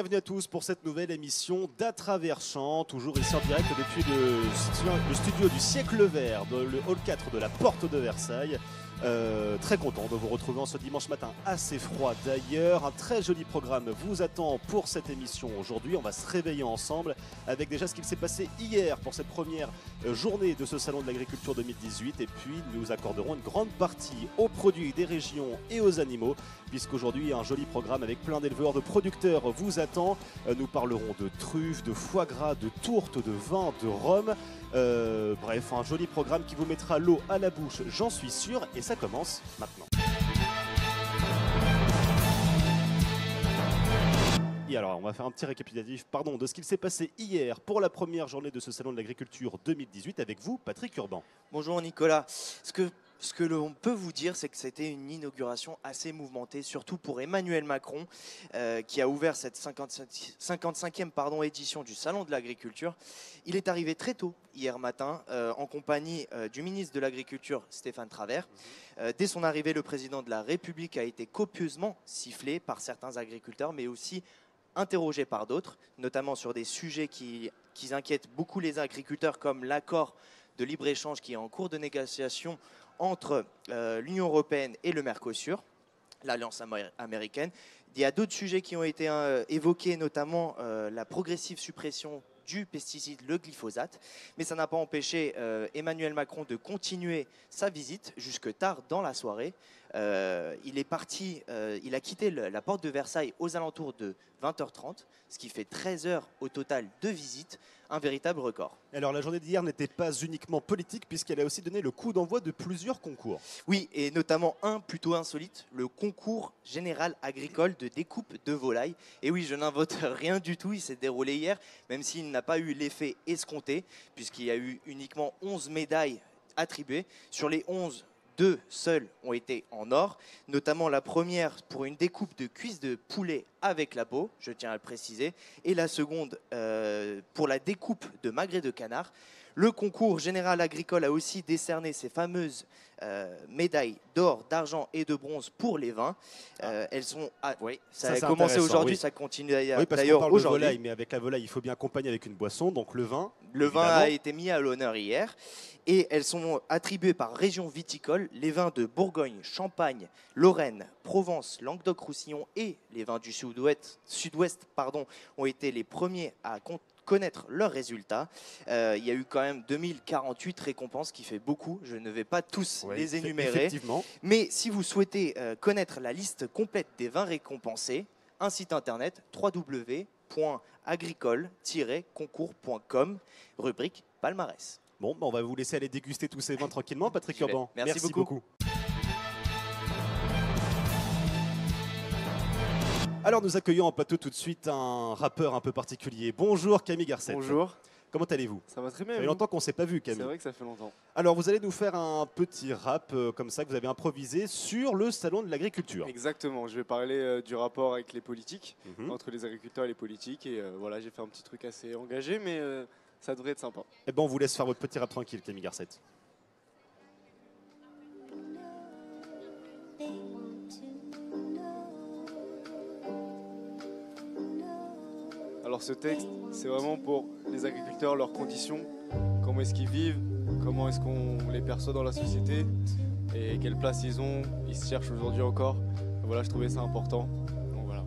bienvenue à tous pour cette nouvelle émission d'À Travers Champs, toujours ici en direct depuis le studio du Siècle Vert, le hall 4 de la Porte de Versailles. Très content de vous retrouver en ce dimanche matin assez froid d'ailleurs. Un très joli programme vous attend pour cette émission aujourd'hui. On va se réveiller ensemble avec déjà ce qu'il s'est passé hier pour cette première journée de ce Salon de l'Agriculture 2018. Et puis nous accorderons une grande partie aux produits des régions et aux animaux, puisqu'aujourd'hui un joli programme avec plein d'éleveurs, de producteurs vous attend. Nous parlerons de truffes, de foie gras, de tourtes, de vin, de rhum. Bref, un joli programme qui vous mettra l'eau à la bouche, j'en suis sûr, et ça commence maintenant. Et alors, on va faire un petit récapitulatif de ce qu'il s'est passé hier pour la première journée de ce Salon de l'Agriculture 2018 avec vous, Patrick Urban. Bonjour Nicolas. Ce que l'on peut vous dire, c'est que c'était une inauguration assez mouvementée, surtout pour Emmanuel Macron, qui a ouvert cette 55e édition du Salon de l'Agriculture. Il est arrivé très tôt hier matin, en compagnie du ministre de l'Agriculture, Stéphane Travert. Dès son arrivée, le président de la République a été copieusement sifflé par certains agriculteurs, mais aussi interrogé par d'autres, notamment sur des sujets qui inquiètent beaucoup les agriculteurs, comme l'accord de libre-échange qui est en cours de négociation entre l'Union européenne et le Mercosur, l'Alliance américaine. Il y a d'autres sujets qui ont été évoqués, notamment la progressive suppression du pesticide, le glyphosate. Mais ça n'a pas empêché Emmanuel Macron de continuer sa visite jusque tard dans la soirée. Il a quitté la porte de Versailles aux alentours de 20h30, ce qui fait 13 heures au total de visite, un véritable record. Alors la journée d'hier n'était pas uniquement politique puisqu'elle a aussi donné le coup d'envoi de plusieurs concours. Oui, et notamment un plutôt insolite, le concours général agricole de découpe de volailles. Et oui, je n'invente rien du tout, il s'est déroulé hier, même s'il n'a pas eu l'effet escompté, puisqu'il y a eu uniquement 11 médailles attribuées. Sur les 11, 2 seules ont été en or, notamment la première pour une découpe de cuisses de poulet avec la peau, je tiens à le préciser, et la seconde pour la découpe de magret de canard. Le concours général agricole a aussi décerné ces fameuses médailles d'or, d'argent et de bronze pour les vins. Elles sont, ça a commencé aujourd'hui, oui. Ça continue d'ailleurs aujourd'hui. Volaille, mais avec la volaille, il faut bien accompagner avec une boisson, donc le vin. Le vin a été mis à l'honneur hier. Et elles sont attribuées par région viticole. Les vins de Bourgogne, Champagne, Lorraine, Provence, Languedoc-Roussillon et les vins du Sud-Ouest ont été les premiers à connaître leurs résultats. Il y a eu quand même 2048 récompenses, qui fait beaucoup. Je ne vais pas tous les énumérer. Mais si vous souhaitez connaître la liste complète des vins récompensés, un site internet www.agricole-concours.com, rubrique palmarès. Bon, on va vous laisser aller déguster tous ces vins tranquillement, Patrick Urban. Merci beaucoup. Alors nous accueillons en plateau tout de suite un rappeur un peu particulier. Bonjour Camille Garcette. Bonjour. Comment allez-vous? Ça va très bien. Ça fait longtemps qu'on ne s'est pas vu, Camille. C'est vrai que ça fait longtemps. Alors vous allez nous faire un petit rap comme ça que vous avez improvisé sur le Salon de l'Agriculture. Exactement, je vais parler du rapport avec les politiques, entre les agriculteurs et les politiques. Et voilà, j'ai fait un petit truc assez engagé, mais ça devrait être sympa. Eh ben on vous laisse faire votre petit rap tranquille, Camille Garcette. Alors ce texte, c'est vraiment pour les agriculteurs, leurs conditions, comment est-ce qu'ils vivent, comment est-ce qu'on les perçoit dans la société et quelle place ils ont, ils se cherchent aujourd'hui encore. Voilà, je trouvais ça important. Donc voilà.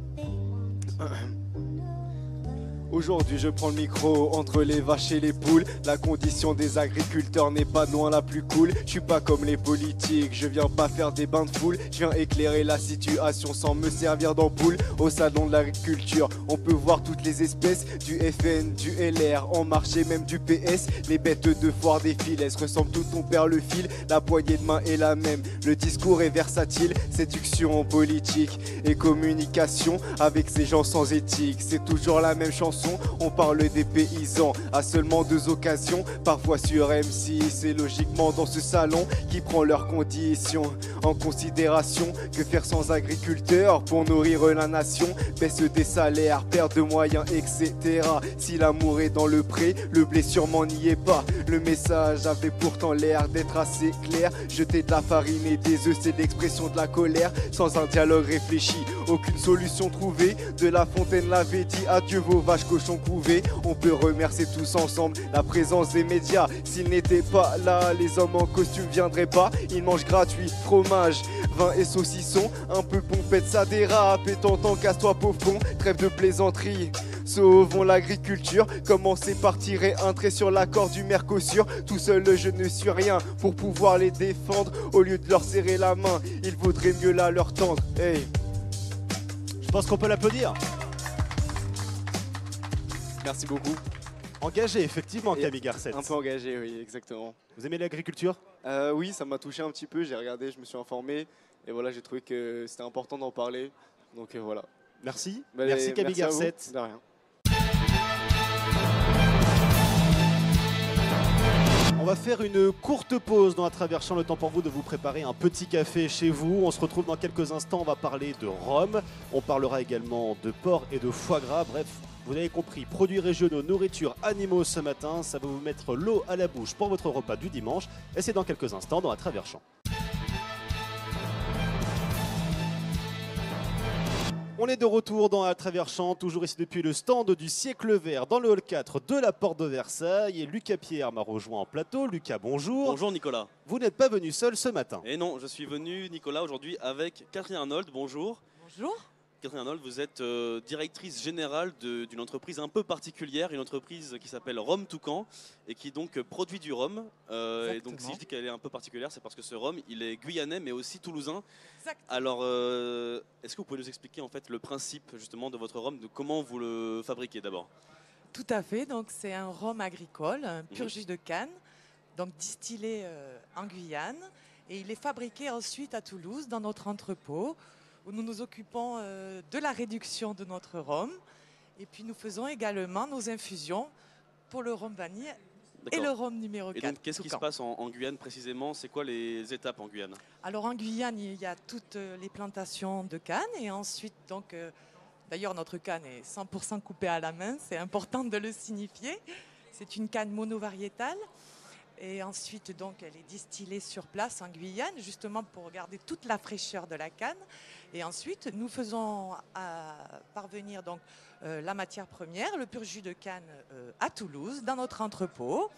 Aujourd'hui je prends le micro entre les vaches et les poules. La condition des agriculteurs n'est pas loin la plus cool. Je suis pas comme les politiques, je viens pas faire des bains de foule. Je viens éclairer la situation sans me servir d'ampoule. Au salon de l'agriculture, on peut voir toutes les espèces, du FN, du LR, en marché même du PS. Les bêtes de foire défilent, elles se ressemblent toutes, on perd le fil. La poignée de main est la même, le discours est versatile. Séduction politique et communication avec ces gens sans éthique. C'est toujours la même chanson son. On parle des paysans à seulement 2 occasions, parfois sur M6 et logiquement dans ce salon qui prend leurs conditions en considération. Que faire sans agriculteurs pour nourrir la nation? Baisse des salaires, perte de moyens, etc. Si l'amour est dans le pré, le blé sûrement n'y est pas. Le message avait pourtant l'air d'être assez clair. Jeter de la farine et des œufs, c'est l'expression de la colère. Sans un dialogue réfléchi, aucune solution trouvée. De La Fontaine l'avait dit, adieu vos vaches cochons couvés. On peut remercier tous ensemble la présence des médias. S'ils n'étaient pas là, les hommes en costume viendraient pas. Ils mangent gratuit, fromage, vin et saucisson. Un peu pompette, ça dérape. Et t'entends, casse-toi pauvre con, trêve de plaisanterie. Sauvons l'agriculture, commencer par tirer un trait sur l'accord du Mercosur. Tout seul je ne suis rien pour pouvoir les défendre. Au lieu de leur serrer la main, il vaudrait mieux la leur tendre. Hey. Je pense qu'on peut l'applaudir. Merci beaucoup. Engagé, effectivement, Et Camille Garcette. Un peu engagé, oui, exactement. Vous aimez l'agriculture? Oui, ça m'a touché un petit peu, j'ai regardé, je me suis informé. Et voilà, j'ai trouvé que c'était important d'en parler. Donc voilà. Merci. Bah, Merci Camille merci à vous. Garcette. De rien. On va faire une courte pause dans À travers champs, le temps pour vous de vous préparer un petit café chez vous. On se retrouve dans quelques instants, on va parler de rhum, on parlera également de porc et de foie gras, bref, vous avez compris, produits régionaux, nourriture, animaux ce matin, ça va vous mettre l'eau à la bouche pour votre repas du dimanche, et c'est dans quelques instants dans À travers champs. On est de retour dans À travers champs, toujours ici depuis le stand du siècle vert dans le hall 4 de la porte de Versailles. Et Lucas Pierre m'a rejoint en plateau. Lucas, bonjour. Bonjour Nicolas. Vous n'êtes pas venu seul ce matin. Et non, je suis venu Nicolas aujourd'hui avec Catherine Arnold. Bonjour. Bonjour. Catherine Arnold, vous êtes directrice générale d'une entreprise un peu particulière, une entreprise qui s'appelle Rhum Toucan et qui donc produit du rhum. Et donc si je dis qu'elle est un peu particulière, c'est parce que ce rhum, il est guyanais mais aussi toulousain. Exact. Alors, est-ce que vous pouvez nous expliquer en fait le principe justement de votre rhum, de comment vous le fabriquez d'abord? Tout à fait. Donc c'est un rhum agricole, un pur jus de canne, donc distillé en Guyane, et il est fabriqué ensuite à Toulouse dans notre entrepôt, où nous nous occupons de la réduction de notre rhum. Et puis nous faisons également nos infusions pour le rhum vanille et le rhum numéro 4. Et donc qu'est-ce qui se passe en Guyane précisément? C'est quoi les étapes en Guyane? Alors en Guyane, il y a toutes les plantations de canne. Et ensuite, donc, d'ailleurs, notre canne est 100% coupée à la main. C'est important de le signifier. C'est une canne monovariétale. Et ensuite, donc, elle est distillée sur place en Guyane, justement pour garder toute la fraîcheur de la canne. Et ensuite, nous faisons parvenir donc, la matière première, le pur jus de canne, à Toulouse, dans notre entrepôt,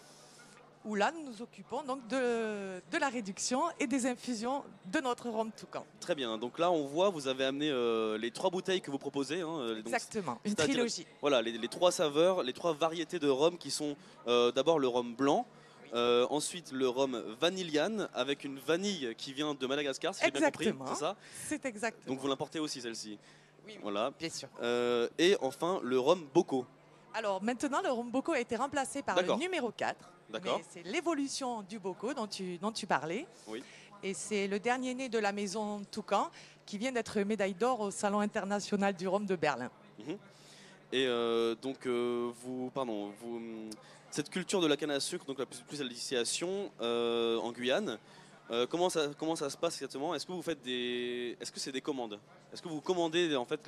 où là, nous nous occupons donc de la réduction et des infusions de notre rhum Toucan. Très bien. Donc là, on voit, vous avez amené les 3 bouteilles que vous proposez. Hein, exactement, une trilogie. Voilà, les 3 saveurs, les 3 variétés de rhum qui sont d'abord le rhum blanc. Ensuite, le rhum vanilliane avec une vanille qui vient de Madagascar, si j'ai bien compris, c'est ça? C'est exact. Donc vous l'importez aussi celle-ci. Oui, voilà. Bien sûr. Et enfin, le rhum Boko. Alors maintenant, le rhum Boko a été remplacé par le numéro 4. D'accord. C'est l'évolution du Boko dont tu parlais. Oui. Et c'est le dernier né de la maison Toucan qui vient d'être médaille d'or au Salon international du rhum de Berlin. Et donc, cette culture de la canne à sucre, donc la plus à la distillation en Guyane, comment ça se passe exactement? Est-ce que vous faites est-ce que c'est des commandes? Est-ce que vous commandez en fait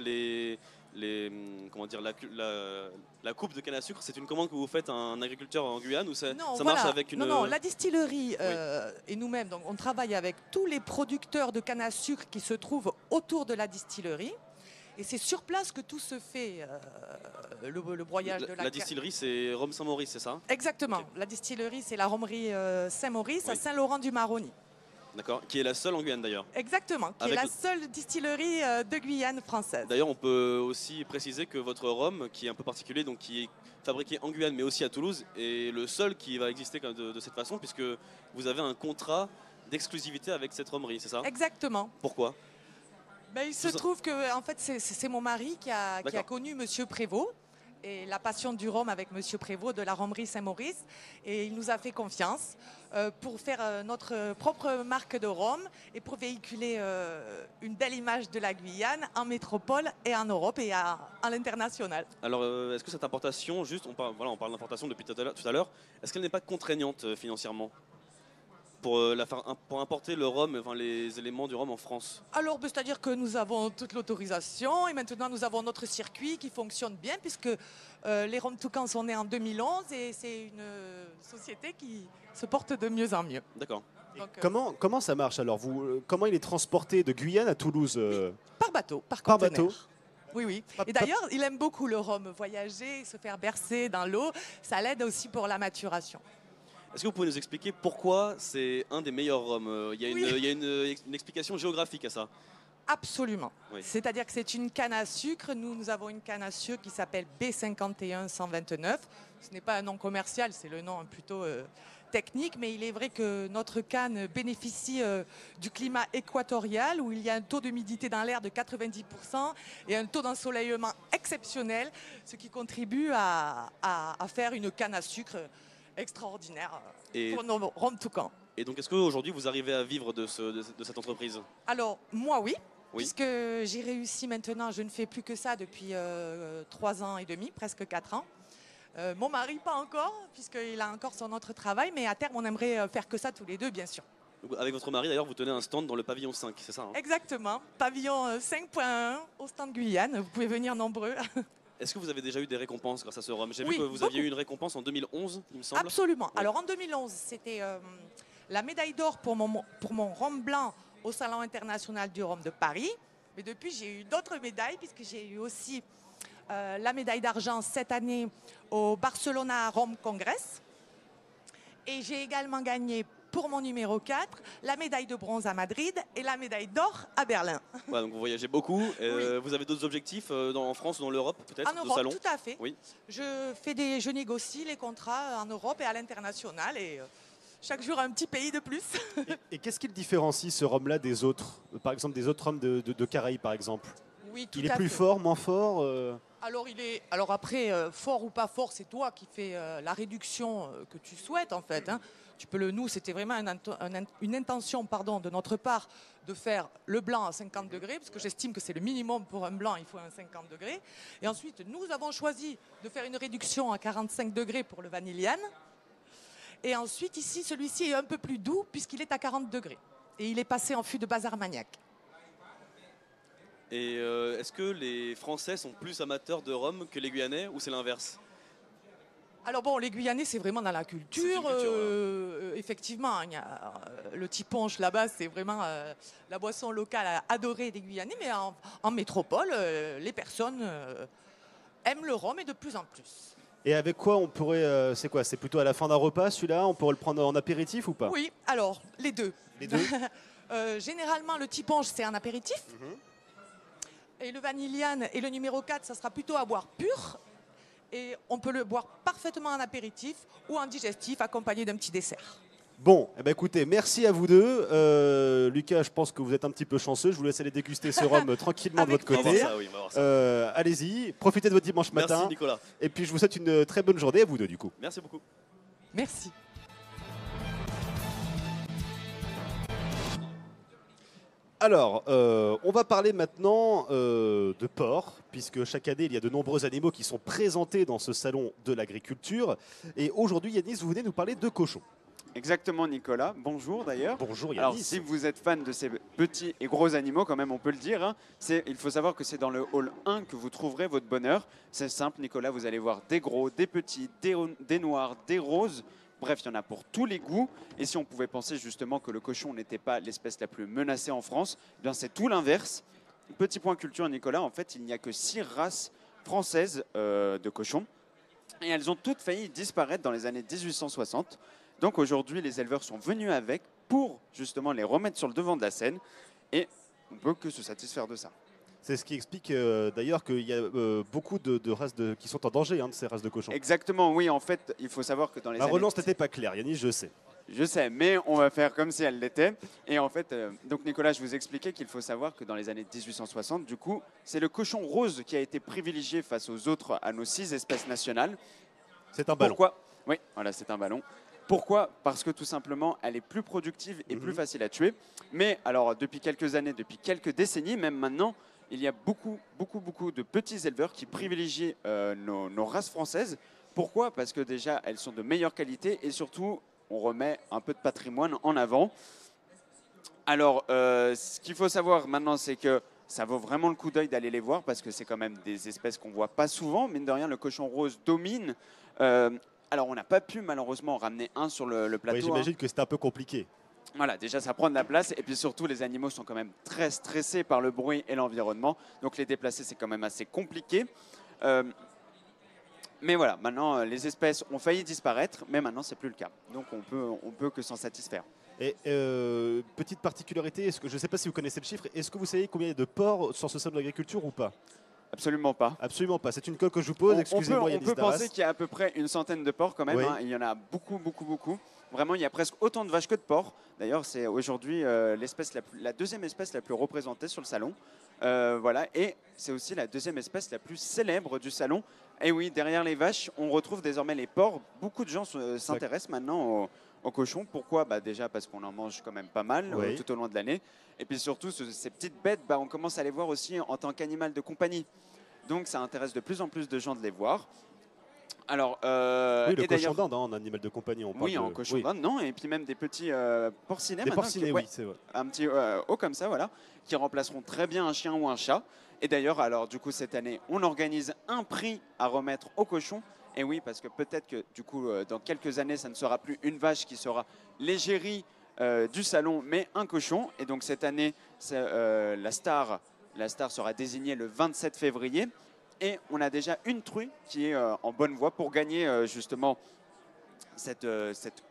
comment dire, la coupe de canne à sucre? C'est une commande que vous faites à un agriculteur en Guyane ou ça marche avec une... Non, la distillerie et nous-mêmes, donc on travaille avec tous les producteurs de canne à sucre qui se trouvent autour de la distillerie. Et c'est sur place que tout se fait, le broyage de la canne. La distillerie, c'est Rhum Saint-Maurice, c'est ça? Exactement. Okay. La distillerie, c'est la Rhomerie Saint-Maurice à Saint-Laurent-du-Maroni. D'accord, qui est la seule en Guyane d'ailleurs. Exactement, qui est la seule distillerie de Guyane française. D'ailleurs, on peut aussi préciser que votre rhum, qui est un peu particulier, donc qui est fabriqué en Guyane mais aussi à Toulouse, est le seul qui va exister de cette façon, puisque vous avez un contrat d'exclusivité avec cette rhomerie, c'est ça? Exactement. Pourquoi? Il se trouve que en fait, c'est mon mari qui a connu Monsieur Prévost et la passion du rhum avec Monsieur Prévost de la Rhomerie Saint-Maurice, et il nous a fait confiance pour faire notre propre marque de rhum et pour véhiculer une belle image de la Guyane en métropole et en Europe et à l'international. Alors, est-ce que cette importation, juste, on parle d'importation depuis tout à l'heure, est-ce qu'elle n'est pas contraignante financièrement pour importer le rhum, enfin, les éléments du rhum en France? Alors, c'est-à-dire que nous avons toute l'autorisation et maintenant nous avons notre circuit qui fonctionne bien puisque les Rhums Toucan sont nés en 2011 et c'est une société qui se porte de mieux en mieux. D'accord. Donc, Comment ça marche alors comment il est transporté de Guyane à Toulouse par bateau, par bateau. conteneur. Oui, oui. Et d'ailleurs, il aime beaucoup le rhum, voyager, se faire bercer dans l'eau. Ça l'aide aussi pour la maturation. Est-ce que vous pouvez nous expliquer pourquoi c'est un des meilleurs rhums? Il y a une explication géographique à ça. Absolument. Oui. C'est-à-dire que c'est une canne à sucre. Nous avons une canne à sucre qui s'appelle B51-129. Ce n'est pas un nom commercial, c'est le nom plutôt technique, mais il est vrai que notre canne bénéficie du climat équatorial où il y a un taux d'humidité dans l'air de 90% et un taux d'ensoleillement exceptionnel, ce qui contribue à faire une canne à sucre extraordinaire pour nos Rhums Toucan. Et donc, est-ce qu'aujourd'hui, vous arrivez à vivre de cette entreprise? Alors, moi, oui. Oui. Puisque j'ai réussi maintenant, je ne fais plus que ça depuis 3 ans et demi, presque 4 ans. Mon mari, pas encore, puisqu'il a encore son autre travail, mais à terme, on aimerait faire que ça tous les deux, bien sûr. Avec votre mari, d'ailleurs, vous tenez un stand dans le pavillon 5, c'est ça, hein? Exactement, pavillon 5.1 au stand Guyane, vous pouvez venir nombreux. Est-ce que vous avez déjà eu des récompenses grâce à ce rhum? J'ai Oui, vu que vous aviez eu une récompense en 2011, il me semble. Absolument. Ouais. Alors en 2011, c'était la médaille d'or pour mon rhum blanc au Salon international du rhum de Paris. Mais depuis, j'ai eu d'autres médailles, puisque j'ai eu aussi la médaille d'argent cette année au Barcelona Rhum Congress. Et j'ai également gagné pour mon numéro 4 la médaille de bronze à Madrid et la médaille d'or à Berlin. Ouais, donc vous voyagez beaucoup. Oui. Vous avez d'autres objectifs en France ou dans l'Europe, peut-être, En de Europe, salon? tout à fait. Oui. Je négocie les contrats en Europe et à l'international. Et chaque jour, un petit pays de plus. Et qu'est-ce qui le différencie, ce rhum-là, des autres? Par exemple, des autres rhums de Caraïbes, par exemple. Oui, tout Il est à plus fait. fort, moins fort Alors après, fort ou pas fort, c'est toi qui fais la réduction que tu souhaites en fait. Hein. Nous, c'était vraiment une intention de notre part de faire le blanc à 50 degrés, parce que j'estime que c'est le minimum pour un blanc, il faut un 50 degrés. Et ensuite, nous avons choisi de faire une réduction à 45 degrés pour le vanilliane. Et ensuite, ici, celui-ci est un peu plus doux, puisqu'il est à 40 degrés. Et il est passé en fût de base Armagnac. Et est-ce que les Français sont plus amateurs de rhum que les Guyanais, ou c'est l'inverse? Alors bon, les Guyanais, c'est vraiment dans la culture. C'est une culture, Effectivement, il y a, le tiponche là-bas, c'est vraiment la boisson locale adorée des Guyanais. Mais en métropole, les personnes aiment le rhum et de plus en plus. Et avec quoi on pourrait... c'est quoi? C'est plutôt à la fin d'un repas, celui-là? On pourrait le prendre en apéritif ou pas? Oui, alors, les deux. Les deux. Généralement, le tiponche, c'est un apéritif. Et le vanilliane et le numéro 4, ça sera plutôt à boire pur. Et on peut le boire parfaitement en apéritif ou en digestif, accompagné d'un petit dessert. Bon, eh ben écoutez, merci à vous deux. Lucas, je pense que vous êtes un petit peu chanceux. Je vous laisse aller déguster ce rhum tranquillement de Avec votre On va côté. voir ça, oui, on va voir ça. Allez-y, profitez de votre dimanche matin. Merci Nicolas. Et puis je vous souhaite une très bonne journée à vous deux du coup. Merci beaucoup. Merci. Alors, on va parler maintenant de porc, puisque chaque année, il y a de nombreux animaux qui sont présentés dans ce salon de l'agriculture. Et aujourd'hui, Yanis, vous venez nous parler de cochons. Exactement, Nicolas. Bonjour d'ailleurs. Bonjour Yanis. Alors, si vous êtes fan de ces petits et gros animaux, quand même, on peut le dire, hein, il faut savoir que c'est dans le hall 1 que vous trouverez votre bonheur. C'est simple, Nicolas, vous allez voir des gros, des petits, des noirs, des roses. Bref, il y en a pour tous les goûts. Et si on pouvait penser justement que le cochon n'était pas l'espèce la plus menacée en France, eh bien c'est tout l'inverse. Petit point culture, Nicolas, en fait, il n'y a que 6 races françaises de cochons. Et elles ont toutes failli disparaître dans les années 1860. Donc aujourd'hui, les éleveurs sont venus avec pour justement les remettre sur le devant de la scène. Et on ne peut que se satisfaire de ça. C'est ce qui explique d'ailleurs qu'il y a beaucoup de races qui sont en danger, de ces races de cochons. Exactement, oui. En fait, il faut savoir que dans les La années... relance n'était pas claire, Yanis, je sais. Je sais, mais on va faire comme si elle l'était. Et en fait, donc Nicolas, je vous expliquais qu'il faut savoir que dans les années 1860, du coup, c'est le cochon rose qui a été privilégié face aux autres, à nos 6 espèces nationales. C'est un ballon. Pourquoi? Oui, voilà, c'est un ballon. Pourquoi? Parce que tout simplement, elle est plus productive et plus facile à tuer. Mais alors, depuis quelques années, depuis quelques décennies, même maintenant, il y a beaucoup de petits éleveurs qui privilégient nos races françaises. Pourquoi? Parce que déjà, elles sont de meilleure qualité et surtout, on remet un peu de patrimoine en avant. Alors, ce qu'il faut savoir maintenant, c'est que ça vaut vraiment le coup d'œil d'aller les voir parce que c'est quand même des espèces qu'on ne voit pas souvent. Mine de rien, le cochon rose domine. Alors, on n'a pas pu malheureusement en ramener un sur le plateau. Oui, j'imagine que c'était un peu compliqué. Voilà, déjà ça prend de la place et puis surtout les animaux sont quand même très stressés par le bruit et l'environnement. Donc les déplacer, c'est quand même assez compliqué. Mais voilà, maintenant les espèces ont failli disparaître, mais maintenant c'est plus le cas. Donc on peut que s'en satisfaire. Et petite particularité, je ne sais pas si vous connaissez le chiffre, est-ce que vous savez combien il y a de porcs sur ce salon de l'agriculture ou pas? Absolument pas. Absolument pas. C'est une colle que je vous pose. Excusez-moi, on peut penser qu'il y a à peu près une centaine de porcs quand même. Oui. Hein. Il y en a beaucoup. Vraiment, il y a presque autant de vaches que de porcs. D'ailleurs, c'est aujourd'hui la deuxième espèce la plus représentée sur le salon. Voilà. Et c'est aussi la deuxième espèce la plus célèbre du salon. Et oui, derrière les vaches, on retrouve désormais les porcs. Beaucoup de gens s'intéressent maintenant aux cochons. Pourquoi? Déjà parce qu'on en mange quand même pas mal Oui. tout au long de l'année. Et puis surtout, ces petites bêtes, on commence à les voir aussi en tant qu'animal de compagnie. Donc ça intéresse de plus en plus de gens de les voir. Alors, oui, le cochon d'Inde, en animal de compagnie. Oui, en cochon d'Inde, non. Et puis même des petits porcinets. Des porcinets, oui, c'est vrai. Un petit haut comme ça, voilà, qui remplaceront très bien un chien ou un chat. Et d'ailleurs, alors du coup, cette année, on organise un prix à remettre aux cochons. Et oui, parce que peut-être que du coup, dans quelques années, ça ne sera plus une vache qui sera l'égérie du salon, mais un cochon. Et donc cette année, la star sera désignée le 27 février. Et on a déjà une truie qui est en bonne voie pour gagner justement cette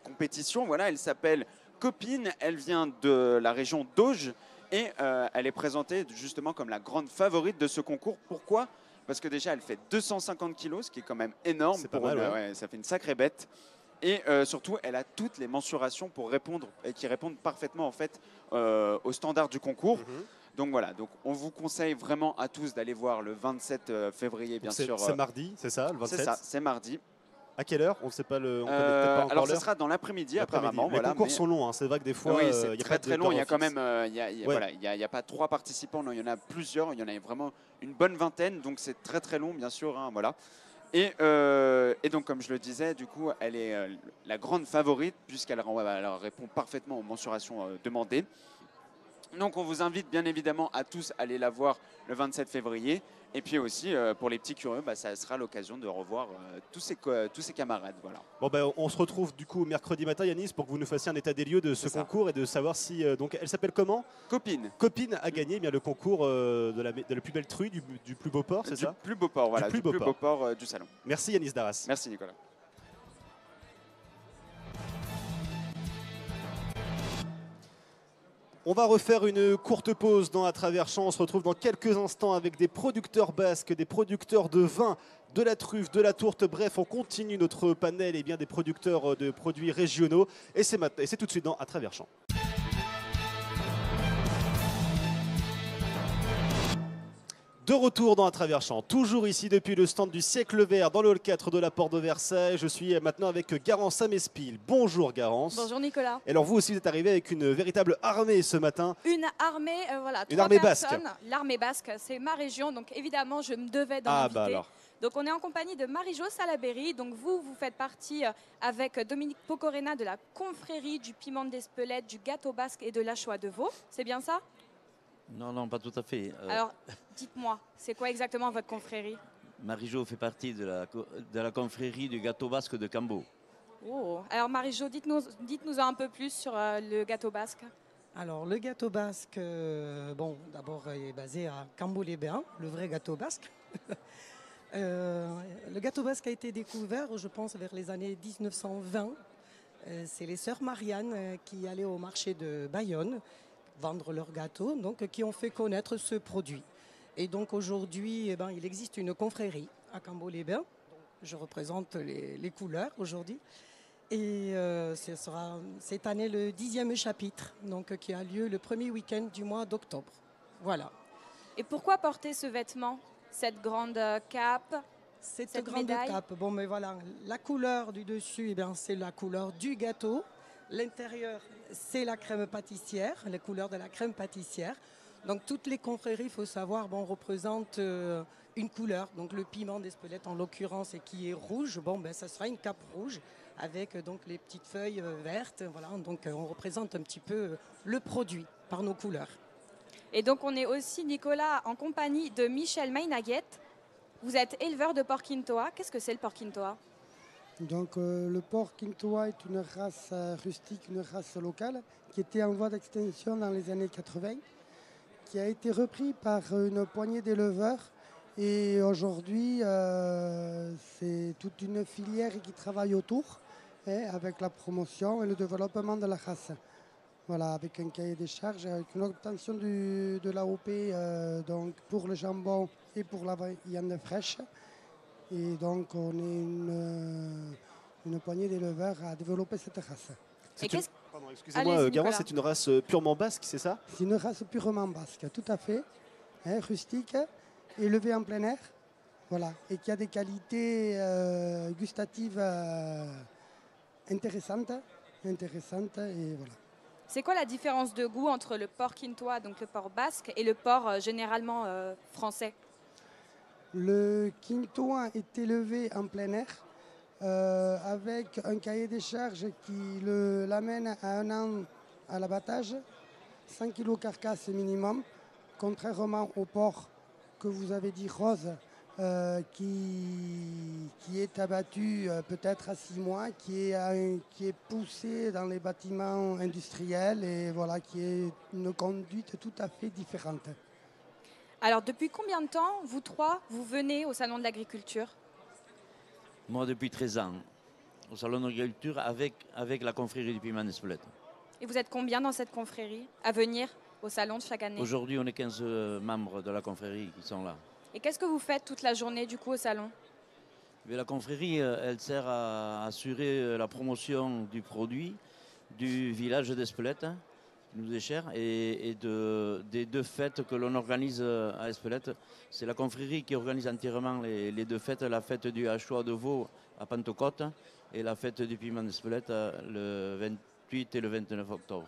compétition. Voilà, elle s'appelle Copine, elle vient de la région d'Auge et elle est présentée justement comme la grande favorite de ce concours. Pourquoi? Parce que déjà elle fait 250 kilos, ce qui est quand même énorme. C'est pas mal, ouais, ça fait une sacrée bête. Et surtout, elle a toutes les mensurations pour répondre et qui répondent parfaitement en fait aux standards du concours. Donc voilà, donc on vous conseille vraiment à tous d'aller voir le 27 février, bien sûr. C'est mardi, c'est ça, le 27? C'est ça, c'est mardi. À quelle heure? On ne sait pas on connaît peut-être pas encore alors, ce l'heure. sera dans l'après-midi, apparemment. Les concours sont longs, hein. C'est vrai que des fois, oui, il c'est y a très pas très long. Il y a quand même, ouais. il y a pas 3 participants, non, il y en a plusieurs. Il y en a vraiment une bonne vingtaine, donc c'est très très long, bien sûr. Hein, voilà. Et donc, comme je le disais, du coup, elle est la grande favorite puisqu'elle répond parfaitement aux mensurations demandées. Donc on vous invite bien évidemment à tous aller la voir le 27 février. Et puis aussi, pour les petits curieux, ça sera l'occasion de revoir tous ses camarades. Voilà. Bon, on se retrouve du coup mercredi matin, Yanis, pour que vous nous fassiez un état des lieux de ce concours et de savoir si... donc elle s'appelle comment? Copine. Copine a gagné le concours de la plus belle truie, du plus beau porc, c'est ça? Du plus beau porc, voilà. Du plus beau porc du salon. Merci Yanis Darras. Merci Nicolas. On va refaire une courte pause dans À travers champs. On se retrouve dans quelques instants avec des producteurs basques, des producteurs de vin, de la truffe, de la tourte. Bref, on continue notre panel et bien des producteurs de produits régionaux. Et c'est tout de suite dans À travers champs. De retour dans À travers champs, toujours ici depuis le stand du Siècle Vert dans le hall 4 de la Porte de Versailles. Je suis maintenant avec Garance Amespil. Bonjour Garance. Bonjour Nicolas. Et alors vous aussi vous êtes arrivé avec une véritable armée ce matin. Une armée, voilà, une armée basque. L'armée basque, c'est ma région, donc évidemment je me devais d'en inviter. Alors. Donc on est en compagnie de Marie-Jo Salaberry. Donc vous faites partie avec Dominique Pocorena de la confrérie du piment d'Espelette, du gâteau basque et de l'Achois de Veau. C'est bien ça? Non, pas tout à fait. Alors, dites-moi, c'est quoi exactement votre confrérie? Marie-Jo fait partie de la confrérie du gâteau basque de Cambo. Oh. Alors Marie-Jo, dites-nous un peu plus sur le gâteau basque. Alors, le gâteau basque, d'abord, est basé à Cambo-les-Bains, le vrai gâteau basque. Le gâteau basque a été découvert, je pense, vers les années 1920. C'est les sœurs Marianne qui allaient au marché de Bayonne vendre leurs gâteaux, donc qui ont fait connaître ce produit. Et donc aujourd'hui, il existe une confrérie à Cambo-les-Bains. Je représente les couleurs aujourd'hui. Et ce sera cette année le 10e chapitre, donc qui a lieu le premier week-end du mois d'octobre. Voilà. Et pourquoi porter ce vêtement, cette grande cape, Cette cette grande médaille? cape, bon, mais voilà, la couleur du dessus, eh bien, c'est la couleur du gâteau. L'intérieur, c'est la crème pâtissière, les couleurs de la crème pâtissière. Donc, toutes les confréries, il faut savoir, bon, représentent une couleur. Donc, le piment d'Espelette, en l'occurrence, et qui est rouge, bon, ben, ça sera une cape rouge avec donc les petites feuilles vertes. Voilà, donc, on représente un petit peu le produit par nos couleurs. Et donc on est aussi, Nicolas, en compagnie de Michel Maynaguette. Vous êtes éleveur de porc quintois. Qu'est-ce que c'est le porc quintois? Donc le porc quintois est une race rustique, une race locale qui était en voie d'extinction dans les années 80, qui a été repris par une poignée d'éleveurs. Et aujourd'hui, c'est toute une filière qui travaille autour, avec la promotion et le développement de la race. Voilà, avec un cahier des charges, avec une obtention de l'AOP donc pour le jambon et pour la viande fraîche. Et donc, on est une poignée d'éleveurs à développer cette race. Pardon, excusez-moi, Garance, c'est une race purement basque, c'est ça? C'est une race purement basque, tout à fait, rustique, élevée en plein air, voilà, et qui a des qualités gustatives intéressantes, et voilà. C'est quoi la différence de goût entre le porc quintois, donc le porc basque, et le porc généralement français? Le quintois est élevé en plein air avec un cahier des charges qui l'amène à 1 an à l'abattage, 100 kg carcasse minimum, contrairement au porc que vous avez dit rose, qui est abattu peut-être à 6 mois, qui est poussé dans les bâtiments industriels et voilà, qui est une conduite tout à fait différente. Alors depuis combien de temps, vous trois, vous venez au Salon de l'Agriculture? Moi, depuis 13 ans, au Salon de l'Agriculture avec la confrérie du piment d'Espelette. Et vous êtes combien dans cette confrérie à venir au Salon de chaque année? Aujourd'hui, on est 15 membres de la confrérie qui sont là. Et qu'est-ce que vous faites toute la journée du coup au Salon? Mais la confrérie, elle sert à assurer la promotion du produit du village d'Espelette, qui nous est cher, et des 2 fêtes que l'on organise à Espelette. C'est la confrérie qui organise entièrement les 2 fêtes, la fête du hachois de veau à Pentecôte et la fête du piment d'Espelette le 28 et le 29 octobre.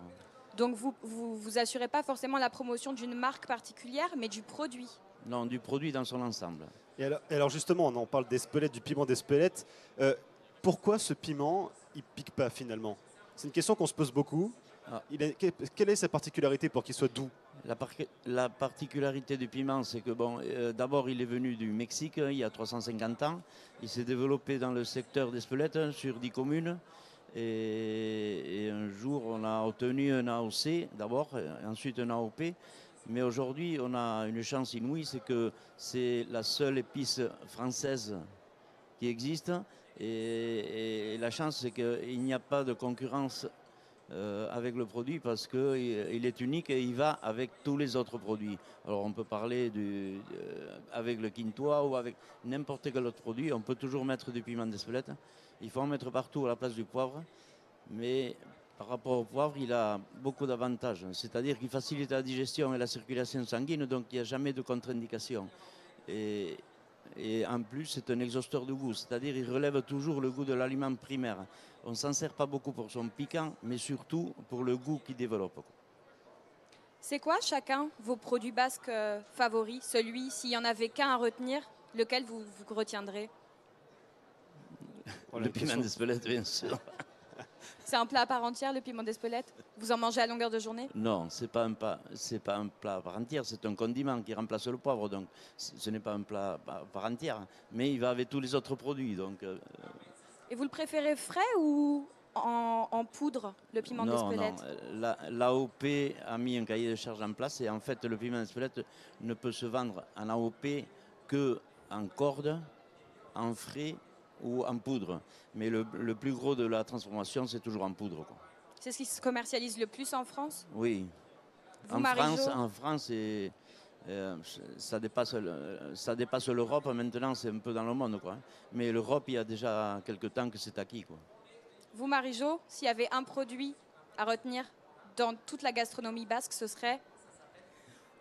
Donc vous assurez pas forcément la promotion d'une marque particulière, mais du produit? Non, du produit dans son ensemble. Et alors justement, on en parle d'Espelette, du piment d'Espelette. Pourquoi ce piment, il pique pas finalement? C'est une question qu'on se pose beaucoup. Ah. Quelle est sa particularité pour qu'il soit doux? La particularité du piment, c'est que bon, d'abord il est venu du Mexique il y a 350 ans. Il s'est développé dans le secteur d'Espelette sur 10 communes. Et un jour, on a obtenu un AOC d'abord, ensuite un AOP. Mais aujourd'hui, on a une chance inouïe, c'est que c'est la seule épice française qui existe. Et la chance, c'est qu'il n'y a pas de concurrence avec le produit parce qu'il est unique et il va avec tous les autres produits. Alors on peut parler avec le quintois ou avec n'importe quel autre produit. On peut toujours mettre du piment d'Espelette. Il faut en mettre partout à la place du poivre. Mais par rapport au poivre, il a beaucoup d'avantages. C'est-à-dire qu'il facilite la digestion et la circulation sanguine, donc il n'y a jamais de contre-indication. Et en plus, c'est un exhausteur de goût, c'est-à-dire qu'il relève toujours le goût de l'aliment primaire. On ne s'en sert pas beaucoup pour son piquant, mais surtout pour le goût qu'il développe. C'est quoi chacun vos produits basques favoris? Celui, s'il y en avait qu'un à retenir, lequel vous retiendrez? Le piment d'Espelette, bien sûr. C'est un plat à part entière, le piment d'Espelette? Vous en mangez à longueur de journée? Non, c'est pas un plat à part entière, c'est un condiment qui remplace le poivre, donc ce n'est pas un plat à part entière, mais il va avec tous les autres produits. Donc, Et vous le préférez frais ou en poudre, le piment d'Espelette? Non, l'AOP a mis un cahier de charge en place et en fait le piment d'Espelette ne peut se vendre en AOP qu'en corde, en frais ou en poudre. Mais le plus gros de la transformation, c'est toujours en poudre, quoi. C'est ce qui se commercialise le plus en France? Oui. Vous, Marie-Jo? En France, ça dépasse l'Europe. Maintenant, c'est un peu dans le monde, quoi. Mais l'Europe, il y a déjà quelque temps que c'est acquis, quoi. Vous, Marie-Jo, s'il y avait un produit à retenir dans toute la gastronomie basque, ce serait?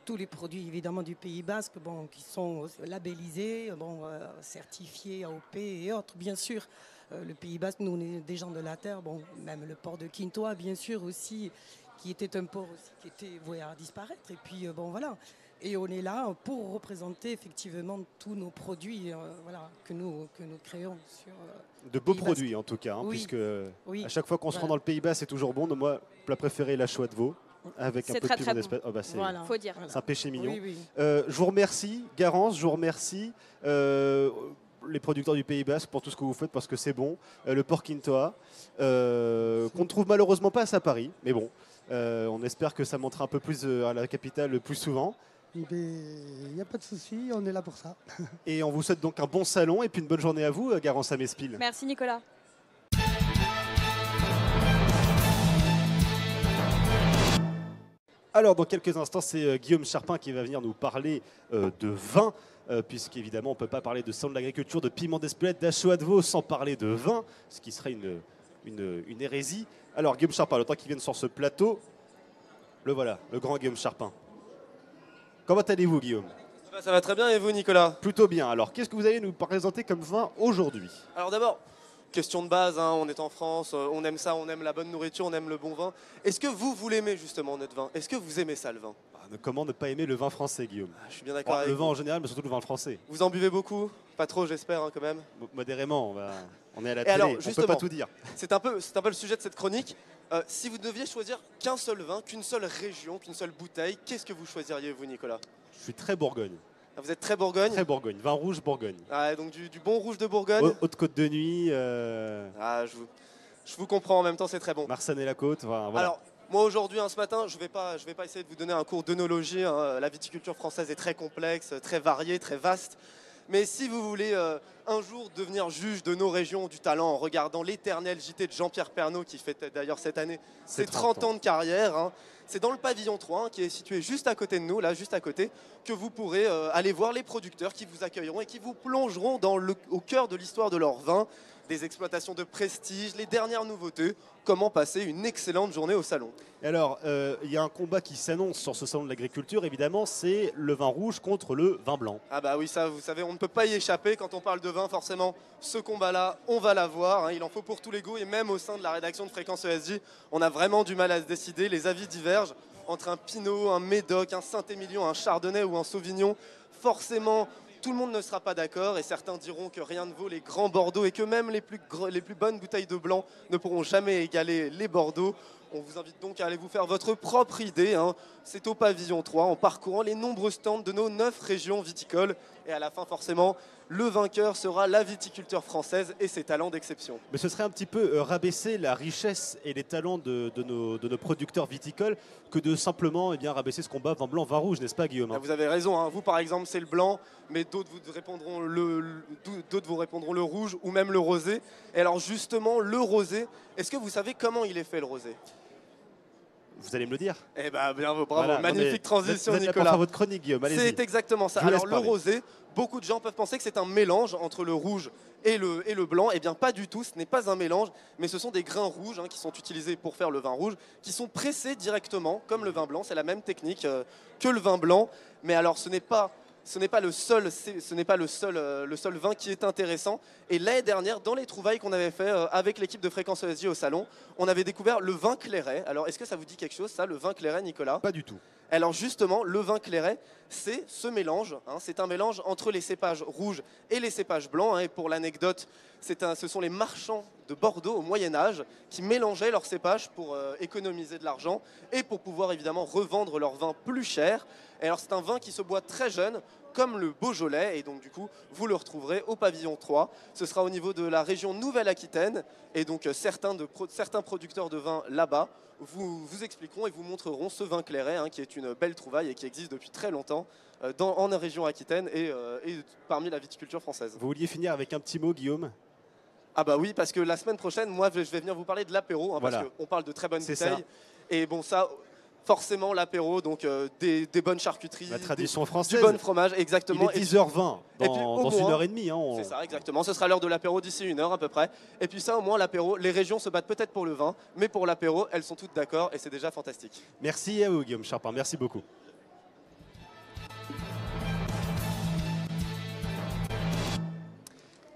tous les produits évidemment du Pays Basque, bon, qui sont labellisés, bon, certifiés AOP et autres, bien sûr. Le Pays Basque, nous on est des gens de la terre, bon, même le port de Quintoa, bien sûr aussi, qui était un port aussi qui était voué à disparaître. Et puis bon voilà. Et on est là pour représenter effectivement tous nos produits voilà, que nous créons sur. De beaux Pays produits Basque. en tout cas, hein, Oui. puisque Oui. à chaque fois qu'on se rend Voilà. dans le Pays Basque, c'est toujours bon. Donc, moi, plat préféré, la chouette de veau, avec un C'est peu très, de très piment bon. d'espèce. Oh, bah, c'est Voilà. Faut dire. c'est un péché mignon. Oui, oui. Je vous remercie, Garance, je vous remercie. Les producteurs du Pays Basque pour tout ce que vous faites parce que c'est bon. Le port Quintoa, qu'on ne trouve malheureusement pas à Paris, mais bon, on espère que ça montera un peu plus à la capitale plus souvent. Il n'y a pas de souci, on est là pour ça. Et on vous souhaite donc un bon salon et puis une bonne journée à vous, Garance Amespil. Merci Nicolas. Alors, dans quelques instants, c'est Guillaume Charpin qui va venir nous parler de vin, puisqu'évidemment, on ne peut pas parler de salon de l'agriculture, de piment d'Espelette, d'Achoa de Veau sans parler de vin, ce qui serait une hérésie. Alors, Guillaume Charpin, le temps qu'il vienne sur ce plateau, le voilà, le grand Guillaume Charpin. Comment allez-vous, Guillaume? Ça va très bien et vous, Nicolas? Plutôt bien. Alors, qu'est-ce que vous allez nous présenter comme vin aujourd'hui? Alors d'abord, question de base, hein, on est en France, on aime ça, on aime la bonne nourriture, on aime le bon vin. Est-ce que vous l'aimez justement, notre vin? Est-ce que vous aimez ça, le vin? Comment ne pas aimer le vin français, Guillaume? Je suis bien d'accord avec Le vin vous. en général, mais surtout le vin français. Vous en buvez beaucoup? Pas trop, j'espère, hein, quand même. Modérément, on est à la Et télé, alors, on ne peut justement, pas tout dire. C'est un peu le sujet de cette chronique. Si vous deviez choisir qu'un seul vin, qu'une seule région, qu'une seule bouteille, qu'est-ce que vous choisiriez, vous, Nicolas? Je suis très Bourgogne. Ah, vous êtes très Bourgogne? Très Bourgogne, vin rouge Bourgogne. Ah, donc du bon rouge de Bourgogne? Haute-Côte de Nuit, Ah, je vous comprends, en même temps, c'est très bon. Marsanne et la Côte, enfin, voilà. Alors, moi aujourd'hui, ce matin, je vais pas essayer de vous donner un cours d'œnologie. Hein. La viticulture française est très complexe, très variée, très vaste. Mais si vous voulez un jour devenir juge de nos régions du talent en regardant l'éternel JT de Jean-Pierre Pernaut, qui fait d'ailleurs cette année ses 30 ans de carrière, hein, c'est dans le pavillon 3, hein, qui est situé juste à côté de nous, là, juste à côté, que vous pourrez aller voir les producteurs qui vous accueilleront et qui vous plongeront au cœur de l'histoire de leur vin, des exploitations de prestige, les dernières nouveautés, comment passer une excellente journée au salon. Et alors, il y a un combat qui s'annonce sur ce salon de l'agriculture, évidemment, c'est le vin rouge contre le vin blanc. Ah bah oui, ça, vous savez, on ne peut pas y échapper. Quand on parle de vin, forcément, ce combat-là, on va l'avoir. Hein. Il en faut pour tous les goûts. Et même au sein de la rédaction de Fréquence ESJ, on a vraiment du mal à se décider. Les avis divergent entre un Pinot, un Médoc, un Saint-Émilion, un Chardonnay ou un Sauvignon. Forcément, tout le monde ne sera pas d'accord et certains diront que rien ne vaut les grands Bordeaux et que même les plus bonnes bouteilles de blanc ne pourront jamais égaler les Bordeaux. On vous invite donc à aller vous faire votre propre idée. Hein. C'est au pavillon 3 en parcourant les nombreux stands de nos 9 régions viticoles. Et à la fin, forcément, le vainqueur sera la viticulture française et ses talents d'exception. Mais ce serait un petit peu rabaisser la richesse et les talents de nos producteurs viticoles que de simplement rabaisser ce combat vin blanc, vin rouge, n'est-ce pas, Guillaume? Ah, vous avez raison, hein. Vous par exemple c'est le blanc, mais d'autres vous répondront le rouge ou même le rosé. Et alors justement, le rosé, est-ce que vous savez comment il est fait, le rosé? Vous allez me le dire. Eh ben bravo, Voilà, magnifique transition, vous êtes là pour Nicolas. faire votre chronique, Guillaume, allez-y. C'est exactement ça. Je vous laisse Alors le parler. rosé, beaucoup de gens peuvent penser que c'est un mélange entre le rouge et le blanc. Eh bien pas du tout, ce n'est pas un mélange, mais ce sont des grains rouges qui sont utilisés pour faire le vin rouge, qui sont pressés directement, comme le vin blanc. C'est la même technique que le vin blanc. Mais alors ce n'est pas le seul vin qui est intéressant. Et l'année dernière, dans les trouvailles qu'on avait fait avec l'équipe de Fréquence ESJ au salon, on avait découvert le vin Clairet. Alors, est-ce que ça vous dit quelque chose, ça, le vin Clairet, Nicolas? Pas du tout. Alors justement, le vin Clairet, c'est ce mélange. Hein, c'est un mélange entre les cépages rouges et les cépages blancs. Hein, et pour l'anecdote, ce sont les marchands de Bordeaux au Moyen-Âge qui mélangeaient leurs cépages pour économiser de l'argent et pour pouvoir évidemment revendre leur vin plus cher. Et alors c'est un vin qui se boit très jeune, comme le Beaujolais, et donc du coup vous le retrouverez au pavillon 3. Ce sera au niveau de la région Nouvelle-Aquitaine, et donc certains producteurs de vin là-bas vous expliqueront et vous montreront ce vin Clairet, qui est une belle trouvaille et qui existe depuis très longtemps en région Aquitaine et parmi la viticulture française. Vous vouliez finir avec un petit mot, Guillaume? Ah bah oui, parce que la semaine prochaine, moi je vais venir vous parler de l'apéro, Voilà. parce qu'on parle de très bonnes C'est bouteilles. ça. Et bon, ça, forcément, l'apéro, donc des bonnes charcuteries, La tradition française. du bon fromage, exactement. Il est 10h20 et puis, dans au une moins, heure et demie. C'est ça, exactement. Ce sera l'heure de l'apéro d'ici 1 heure à peu près. Et puis ça, au moins, l'apéro, les régions se battent peut-être pour le vin, mais pour l'apéro, elles sont toutes d'accord et c'est déjà fantastique. Merci à vous, Guillaume Charpin. Merci beaucoup.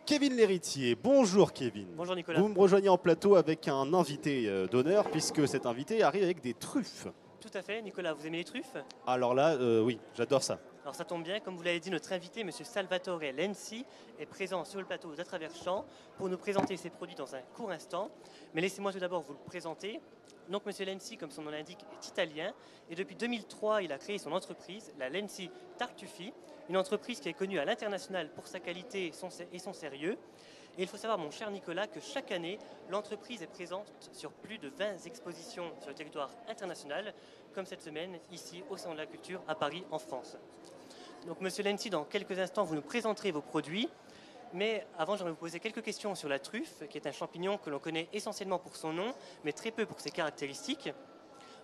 Kevin L'Héritier. Bonjour Kevin. Bonjour Nicolas. Vous me rejoignez en plateau avec un invité d'honneur puisque cet invité arrive avec des truffes. Tout à fait, Nicolas, vous aimez les truffes? Alors là, oui, j'adore ça. Alors ça tombe bien, comme vous l'avez dit, notre invité, M. Salvatore Lenzi, est présent sur le plateau d'À travers champs pour nous présenter ses produits dans un court instant. Mais laissez-moi tout d'abord vous le présenter. Donc M. Lenzi, comme son nom l'indique, est italien et depuis 2003, il a créé son entreprise, la Lenzi Tartufi, une entreprise qui est connue à l'international pour sa qualité et son sérieux. Et il faut savoir, mon cher Nicolas, que chaque année, l'entreprise est présente sur plus de 20 expositions sur le territoire international, comme cette semaine, ici au Salon de la Culture à Paris, en France. Donc, Monsieur Lenzi, dans quelques instants, vous nous présenterez vos produits. Mais avant, j'aimerais vous poser quelques questions sur la truffe, qui est un champignon que l'on connaît essentiellement pour son nom, mais très peu pour ses caractéristiques.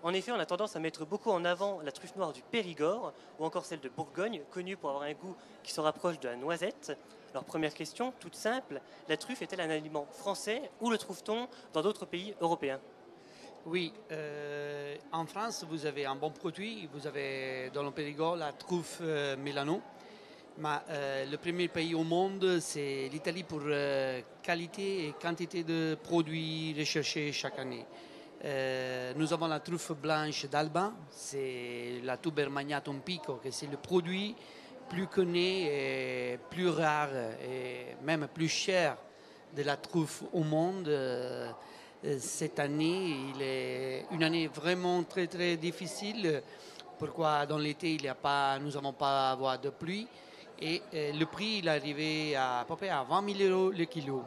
En effet, on a tendance à mettre beaucoup en avant la truffe noire du Périgord ou encore celle de Bourgogne, connue pour avoir un goût qui se rapproche de la noisette. Alors, première question, toute simple, la truffe est-elle un aliment français ou le trouve-t-on dans d'autres pays européens? Oui, en France, vous avez un bon produit. Vous avez dans le Périgord la truffe Mélano. Mais le premier pays au monde, c'est l'Italie pour qualité et quantité de produits recherchés chaque année. Nous avons la truffe blanche d'Alba, c'est la Tuber magnatum pico, que c'est le produit plus connu et plus rare et même plus cher de la truffe au monde. Cette année, il est une année vraiment très très difficile. Pourquoi dans l'été nous n'avons pas avoir de pluie et le prix il est arrivé à peu près à 20 000 € le kilo.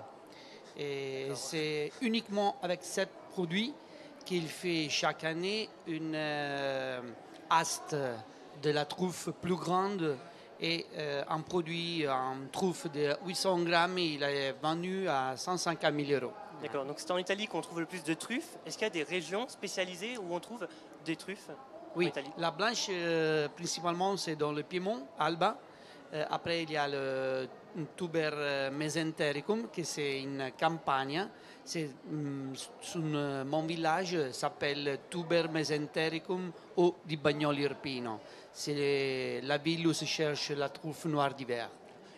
Et c'est uniquement avec ce produit qu'il fait chaque année une haste de la truffe plus grande et un produit en truffe de 800 grammes, il est vendu à 150 000 €. D'accord, donc c'est en Italie qu'on trouve le plus de truffes. Est-ce qu'il y a des régions spécialisées où on trouve des truffes en Oui, Italie? la blanche principalement c'est dans le Piémont, Alba. Après il y a le Tuber mesentericum qui c'est une campagne. C'est mon village s'appelle Tuber mesentericum ou di Bagnoli Irpino. C'est la ville où se cherche la truffe noire d'hiver.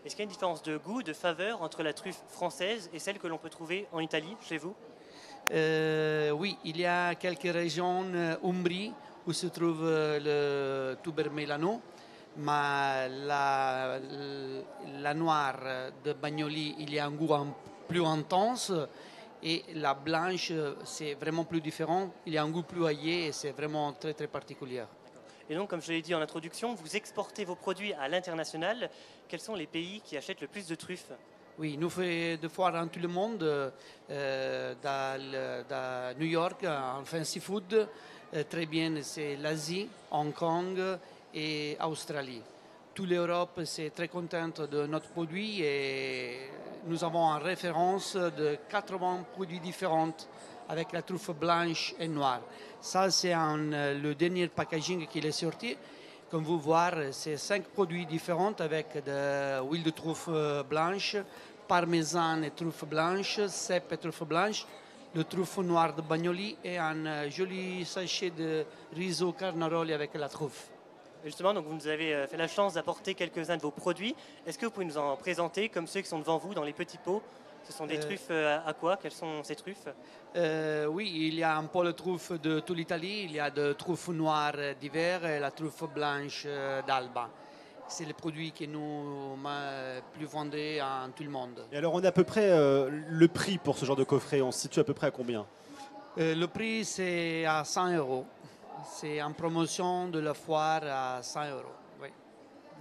Est-ce qu'il y a une différence de goût, de faveur entre la truffe française et celle que l'on peut trouver en Italie, chez vous? Oui, il y a quelques régions Umbrie où se trouve le Tuber Mélano, mais la noire de Bagnoli, il y a un goût plus intense et la blanche, c'est vraiment plus différent. Il y a un goût plus aillé et c'est vraiment très très particulier. Et donc, comme je l'ai dit en introduction, vous exportez vos produits à l'international. Quels sont les pays qui achètent le plus de truffes? Oui, nous faisons des foires dans tout le monde, dans New York, en fancy food. Très bien, c'est l'Asie, Hong Kong et Australie. Toute l'Europe est très contente de notre produit et nous avons en référence de 80 produits différents avec la truffe blanche et noire. Ça, c'est le dernier packaging qui est sorti. Comme vous voyez, c'est 5 produits différents avec de l'huile de truffe blanche, parmesan et truffe blanche, cèpe et truffe blanche, le truffe noir de Bagnoli et un joli sachet de riso carnaroli avec la truffe. Et justement, donc vous nous avez fait la chance d'apporter quelques-uns de vos produits. Est-ce que vous pouvez nous en présenter comme ceux qui sont devant vous dans les petits pots? Ce sont des truffes à quoi? Quelles sont ces truffes? Oui, il y a un peu de truffes de toute l'Italie. Il y a de truffes noires d'hiver et la truffe blanche d'Alba. C'est le produit que nous plus vendé en tout le monde. Et alors, on a à peu près le prix pour ce genre de coffret. On se situe à peu près à combien? Le prix, c'est à 100 €. C'est en promotion de la foire à 100 €. Oui.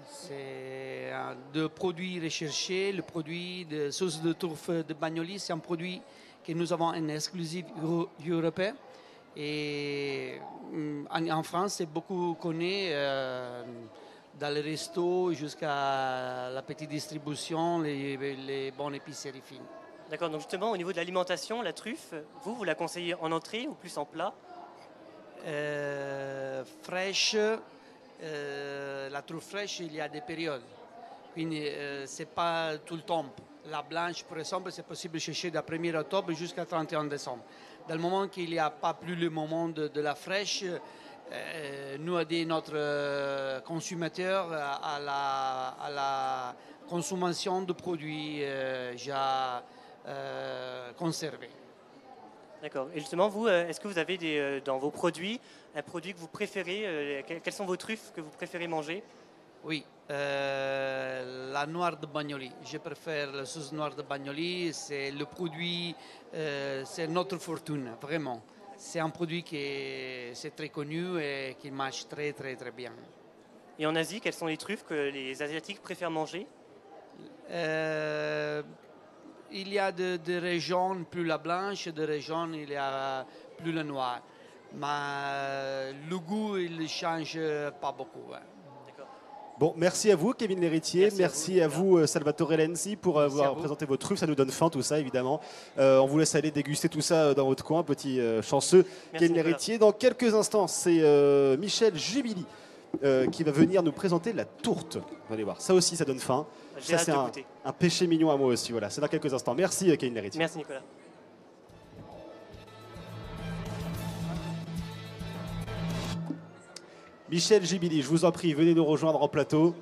C'est de produits recherchés. Le produit de sauce de truffe de Bagnoli, c'est un produit que nous avons en exclusif européen. Et en France, c'est beaucoup connu dans les restos jusqu'à la petite distribution, les bonnes épiceries fines. D'accord, donc justement, au niveau de l'alimentation, la truffe, vous la conseillez en entrée ou plus en plat? Fraîche, la truffe fraîche, il y a des périodes. Quindi ce n'est pas tout le temps. La blanche, par exemple, c'est possible de chercher de 1er octobre jusqu'à 31 décembre. Dans le moment qu'il n'y a pas plus le moment de la fraîche, nous aider notre consommateur à la consommation de produits déjà conservés. D'accord. Et justement, vous, est-ce que vous avez dans vos produits un produit que vous préférez quelles sont vos truffes que vous préférez manger? Oui, la noire de Bagnoli. Je préfère la sauce noire de Bagnoli. C'est le produit, c'est notre fortune, vraiment. C'est un produit qui est très connu et qui marche très bien. Et en Asie, quelles sont les truffes que les Asiatiques préfèrent manger? Il y a des régions plus la blanche, des régions il y a plus la noire. Mais le goût, il ne change pas beaucoup. Hein. Bon, merci à vous, Kevin L'Héritier. Merci à vous, Salvatore Lenzi, pour avoir présenté vos truffes. Ça nous donne faim, tout ça, évidemment. On vous laisse aller déguster tout ça dans votre coin, petit chanceux. Kevin L'Héritier. Dans quelques instants, c'est Michel Jubili qui va venir nous présenter la tourte. Vous allez voir, ça aussi, ça donne faim. Ça, c'est un péché mignon à moi aussi. Voilà, c'est dans quelques instants. Merci, Kevin L'Héritier. Merci, Nicolas. Michel Jubili, je vous en prie, venez nous rejoindre en plateau.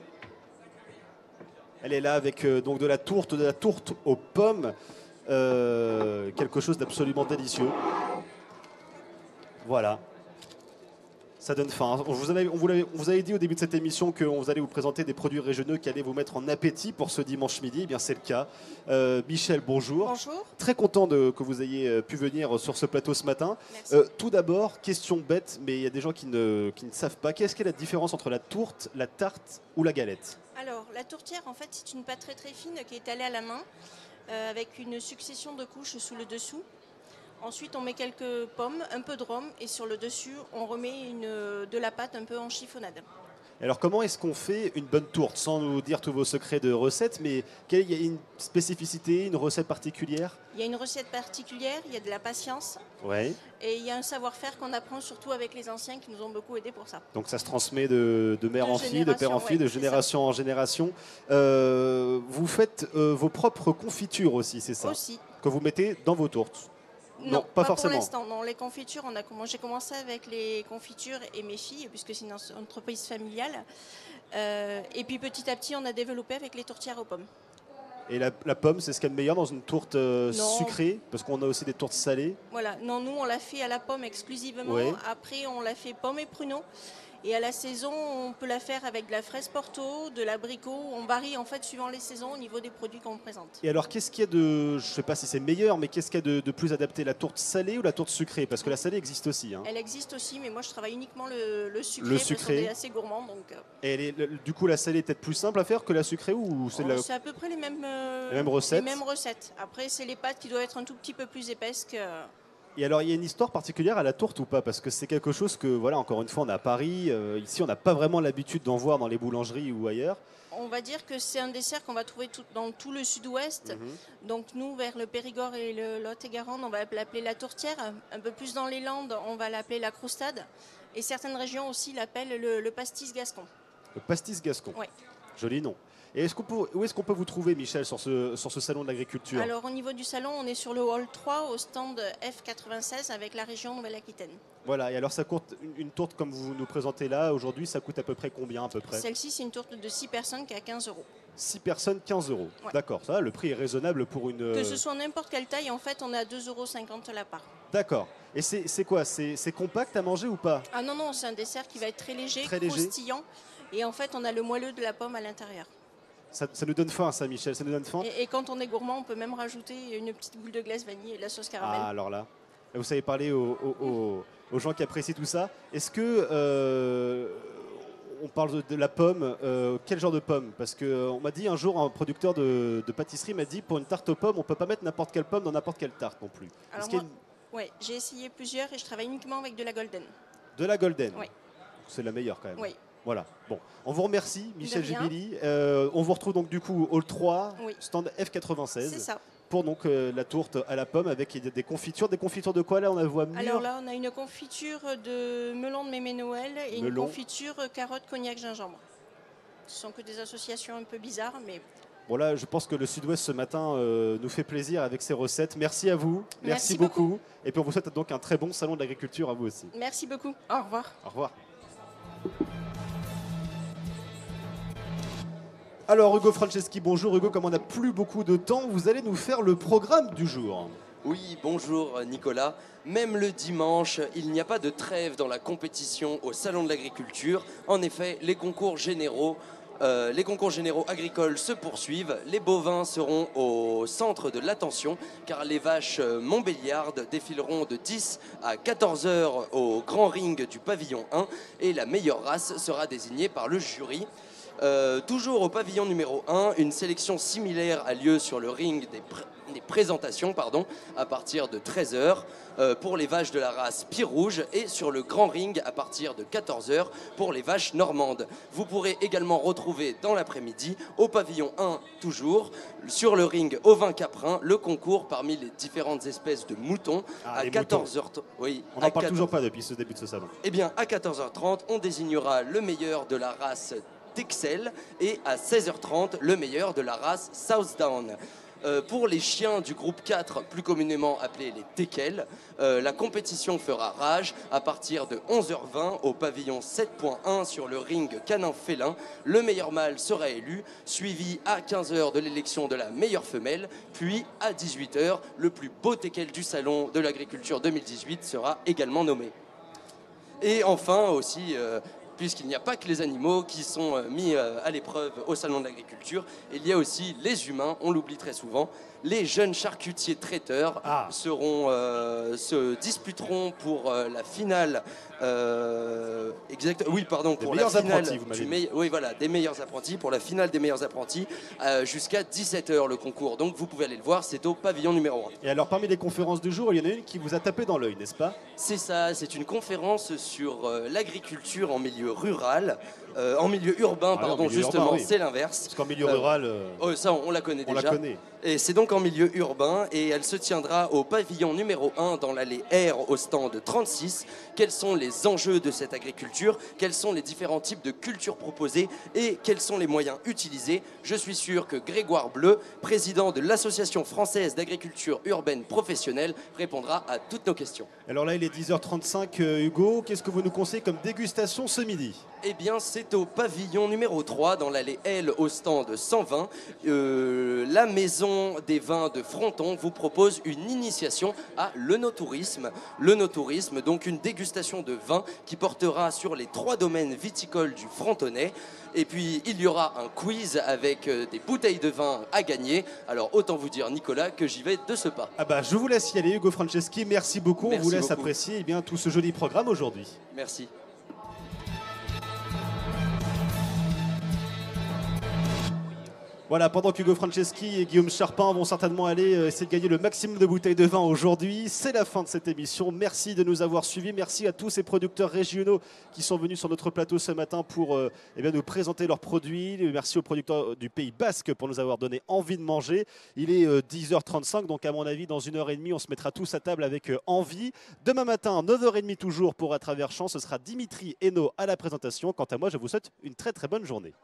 Elle est là avec donc de la tourte aux pommes, quelque chose d'absolument délicieux. Voilà, ça donne faim. On vous avait dit au début de cette émission qu'on allait vous présenter des produits régionaux qui allaient vous mettre en appétit pour ce dimanche midi. Eh bien, c'est le cas. Michel, bonjour. Bonjour. Très content que vous ayez pu venir sur ce plateau ce matin. Tout d'abord, question bête, mais il y a des gens qui ne savent pas. Qu'est-ce qu'est la différence entre la tourte, la tarte ou la galette? Alors, la tourtière, en fait, c'est une pâte très fine qui est étalée à la main avec une succession de couches sous le dessous. Ensuite, on met quelques pommes, un peu de rhum et sur le dessus, on remet de la pâte un peu en chiffonnade. Alors, comment est-ce qu'on fait une bonne tourte? Sans nous dire tous vos secrets de recettes, mais il y a une spécificité, une recette particulière? Il y a une recette particulière, il y a de la patience. Ouais. Et il y a un savoir-faire qu'on apprend surtout avec les anciens qui nous ont beaucoup aidés pour ça. Donc ça se transmet de mère en fille, de père en fille, de génération en génération. Vous faites vos propres confitures aussi, c'est ça? Aussi. Que vous mettez dans vos tourtes? Non, pas forcément. Pour l'instant. Non, les confitures, j'ai commencé avec les confitures et mes filles, puisque c'est une entreprise familiale. Et puis petit à petit, on a développé avec les tourtières aux pommes. Et la pomme, c'est ce qu'il y a de meilleur dans une tourte sucrée? Parce qu'on a aussi des tourtes salées. Voilà, non, nous on l'a fait à la pomme exclusivement. Ouais. Après, on l'a fait pomme et pruneau. Et à la saison, on peut la faire avec de la fraise porto, de l'abricot. On varie en fait suivant les saisons au niveau des produits qu'on présente. Et alors, qu'est-ce qu'il y a je ne sais pas si c'est meilleur, mais qu'est-ce qu'il y a de plus adapté? La tourte salée ou la tourte sucrée? Parce que la salée existe aussi. Hein. Elle existe aussi, mais moi je travaille uniquement le sucré. Le sucré. Parce qu'on est assez gourmand. Donc, Et du coup, la salée est peut-être plus simple à faire que la sucrée ou c'est c'est à peu près les mêmes recettes. Les mêmes recettes. Après, c'est les pâtes qui doivent être un tout petit peu plus épaisses que... Et alors, il y a une histoire particulière à la tourte ou pas? Parce que c'est quelque chose que, voilà, encore une fois, on est à Paris. Ici, on n'a pas vraiment l'habitude d'en voir dans les boulangeries ou ailleurs. On va dire que c'est un dessert qu'on va trouver dans tout le sud-ouest. Donc nous, vers le Périgord et le Lot-et-Garonne, on va l'appeler la tourtière. Un peu plus dans les Landes, on va l'appeler la croustade. Et certaines régions aussi l'appellent le pastis gascon. Le pastis gascon. Oui. Joli nom. Et où est-ce qu'on peut vous trouver, Michel, sur ce salon de l'agriculture? Alors au niveau du salon, on est sur le hall 3 au stand F96 avec la région Nouvelle-Aquitaine. Voilà, et alors ça coûte une tourte comme vous nous présentez là aujourd'hui, ça coûte à peu près combien à peu près? Celle-ci, c'est une tourte de 6 personnes qui est à 15 €. 6 personnes, 15 €. Ouais. D'accord, ça, le prix est raisonnable pour une... Que ce soit n'importe quelle taille, en fait, on est à 2,50 € la part. D'accord. Et c'est quoi? C'est compact à manger ou pas? Ah non, c'est un dessert qui va être très léger, Très croustillant. Et en fait, on a le moelleux de la pomme à l'intérieur. Ça nous donne faim, ça, Michel, ça nous donne faim. Et quand on est gourmand, on peut même rajouter une petite boule de glace vanille et de la sauce caramel. Ah, alors là, vous savez parler aux gens qui apprécient tout ça. Est-ce que on parle de la pomme, quel genre de pomme? Parce qu'on m'a dit un jour, un producteur de pâtisserie m'a dit, pour une tarte aux pommes, on ne peut pas mettre n'importe quelle pomme dans n'importe quelle tarte non plus. Alors moi, ouais, j'ai essayé plusieurs et je travaille uniquement avec de la golden. De la golden? Oui. C'est la meilleure quand même. Oui. Voilà. Bon, on vous remercie, Michel De rien. Jubili. On vous retrouve donc du coup au hall 3, Oui. stand F96. C'est ça. Pour donc la tourte à la pomme avec des confitures. Des confitures de quoi là? On a voit mûre. Alors là, on a une confiture de melon de mémé Noël et une Melon. confiture carotte, cognac, gingembre. Ce sont que des associations un peu bizarres, mais Bon là, je pense que le Sud-Ouest ce matin nous fait plaisir avec ses recettes. Merci à vous. Merci beaucoup. Et puis on vous souhaite donc un très bon salon de l'agriculture à vous aussi. Merci beaucoup. Au revoir. Au revoir. Alors Hugo Franceschi, bonjour Hugo, comme on n'a plus beaucoup de temps, vous allez nous faire le programme du jour. Oui, bonjour Nicolas. Même le dimanche, il n'y a pas de trêve dans la compétition au Salon de l'Agriculture. En effet, les concours généraux agricoles se poursuivent. Les bovins seront au centre de l'attention car les vaches montbéliardes défileront de 10 à 14 heures au grand ring du pavillon 1 et la meilleure race sera désignée par le jury. Toujours au pavillon numéro 1, une sélection similaire a lieu sur le ring des présentations à partir de 13h pour les vaches de la race Pie Rouge et sur le grand ring à partir de 14h pour les vaches normandes. Vous pourrez également retrouver dans l'après-midi au pavillon 1 toujours sur le ring ovin caprin le concours parmi les différentes espèces de moutons à 14h. Oui, on n'en parle toujours pas depuis ce début de ce salon. Eh bien à 14h30 on désignera le meilleur de la race Texel et à 16h30 le meilleur de la race Southdown. Pour les chiens du groupe 4, plus communément appelés les teckels, la compétition fera rage à partir de 11h20 au pavillon 7.1 sur le ring canin-félin. Le meilleur mâle sera élu, suivi à 15h de l'élection de la meilleure femelle, puis à 18h, le plus beau teckel du salon de l'agriculture 2018 sera également nommé. Et enfin aussi... puisqu'il n'y a pas que les animaux qui sont mis à l'épreuve au Salon de l'Agriculture, il y a aussi les humains, on l'oublie très souvent. Les jeunes charcutiers traiteurs se disputeront pour la finale. Pour la finale des meilleurs apprentis, pour la finale des meilleurs apprentis, jusqu'à 17h le concours. Donc vous pouvez aller le voir, c'est au pavillon numéro 1. Et alors parmi les conférences du jour, il y en a une qui vous a tapé dans l'œil, n'est-ce pas? C'est ça, c'est une conférence sur l'agriculture en milieu rural. En milieu urbain, justement, c'est l'inverse. Parce qu'en milieu rural... ça, on la connaît déjà. Et c'est donc en milieu urbain et elle se tiendra au pavillon numéro 1 dans l'allée R au stand 36. Quels sont les enjeux de cette agriculture? Quels sont les différents types de cultures proposées? Et quels sont les moyens utilisés? Je suis sûr que Grégoire Bleu, président de l'Association française d'agriculture urbaine professionnelle, répondra à toutes nos questions. Alors là, il est 10h35, Hugo. Qu'est-ce que vous nous conseillez comme dégustation ce midi? Eh bien, c'est au pavillon numéro 3, dans l'allée L, au stand 120. La maison des vins de Fronton vous propose une initiation à l'œnotourisme. L'œnotourisme, donc une dégustation de vin qui portera sur les 3 domaines viticoles du Frontonnais. Et puis, il y aura un quiz avec des bouteilles de vin à gagner. Alors, autant vous dire, Nicolas, que j'y vais de ce pas. Ah bah, je vous laisse y aller, Hugo Franceschi. Merci beaucoup. On vous laisse apprécier tout ce joli programme aujourd'hui. Merci. Voilà, pendant qu'Hugo Franceschi et Guillaume Charpin vont certainement aller essayer de gagner le maximum de bouteilles de vin aujourd'hui, c'est la fin de cette émission. Merci de nous avoir suivis. Merci à tous ces producteurs régionaux qui sont venus sur notre plateau ce matin pour nous présenter leurs produits. Merci aux producteurs du Pays Basque pour nous avoir donné envie de manger. Il est 10h35, donc à mon avis, dans 1h30, on se mettra tous à table avec envie. Demain matin, 9h30 toujours pour À Travers Champs, ce sera Dimitri Hainaut à la présentation. Quant à moi, je vous souhaite une très très bonne journée.